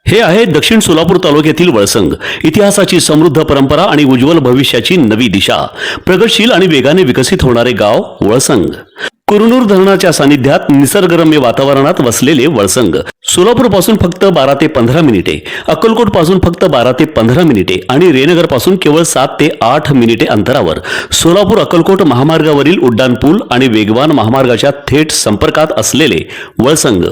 हे आहे दक्षिण सोलापूर तालुक्यातील वळसंग। इतिहासाची समृद्ध परंपरा आणि उज्ज्वल भविष्याची नवी दिशा, प्रगतशील आणि वेगाने विकसित होणारे गाव वळसंग। कुरनूर धरणाच्या सानिध्यात निसर्गरम्य वातावरणात वसलेले वळसंग सोलापूर पासून फक्त 12 ते 15 मिनिटे, अक्कलकोट पासून फक्त 12 ते 15 मिनिटे आणि रेनगर पासून केवळ 7 ते 8 मिनिटे अंतरावर सोलापूर अक्कलकोट महामार्गावरील उड्डाण पूल आणि वेगवान महामार्गाच्या थेट संपर्कात असलेले वळसंग।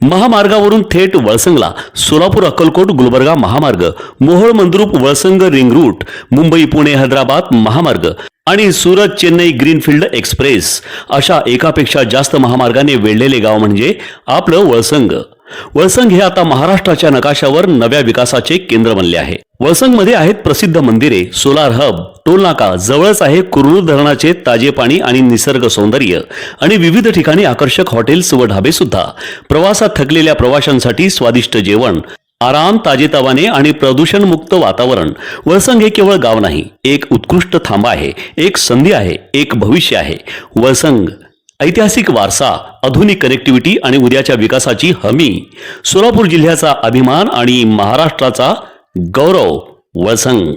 महामार्गावरून थेट वळसंगला सोलापूर अक्कलकोट गुलबर्गा महामार्ग, मोहोळ मंद्रुप वळसंग रिंग रूट, मुंबई पुणे हैदराबाद महामार्ग आणि सुरत चेन्नई ग्रीनफील्ड एक्सप्रेस अशा एकापेक्षा जास्त महामार्गाने वेढलेले गाव म्हणजे आपलं वळसंग। वळसंग हे आता महाराष्ट्राच्या नकाशावर नव्या विकासाचे केंद्र बनले आहे। वळसंग मध्ये आहेत प्रसिद्ध मंदिरे, सोलार हब, टोल नाका, जवळच आहे कुरनूर धरणाचे ताजे पाणी आणि निसर्ग सौंदर्य आणि विविध ठिकाणी आकर्षक हॉटेल्स व ढाबे सुद्धा। प्रवासात थकलेल्या प्रवाशांसाठी स्वादिष्ट जेवण, आराम, ताजेतवाने आणि प्रदूषण मुक्त वातावरण। वळसंग हे केवळ गाव नाही, एक उत्कृष्ट थांबा आहे, एक संधी आहे, एक भविष्य आहे। वळसंग ऐतिहासिक वारसा, आधुनिक कनेक्टिव्हिटी आणि उद्याच्या विकासाची हमी। सोलापूर जिल्ह्याचा अभिमान आणि महाराष्ट्राचा गौरव वळसंग।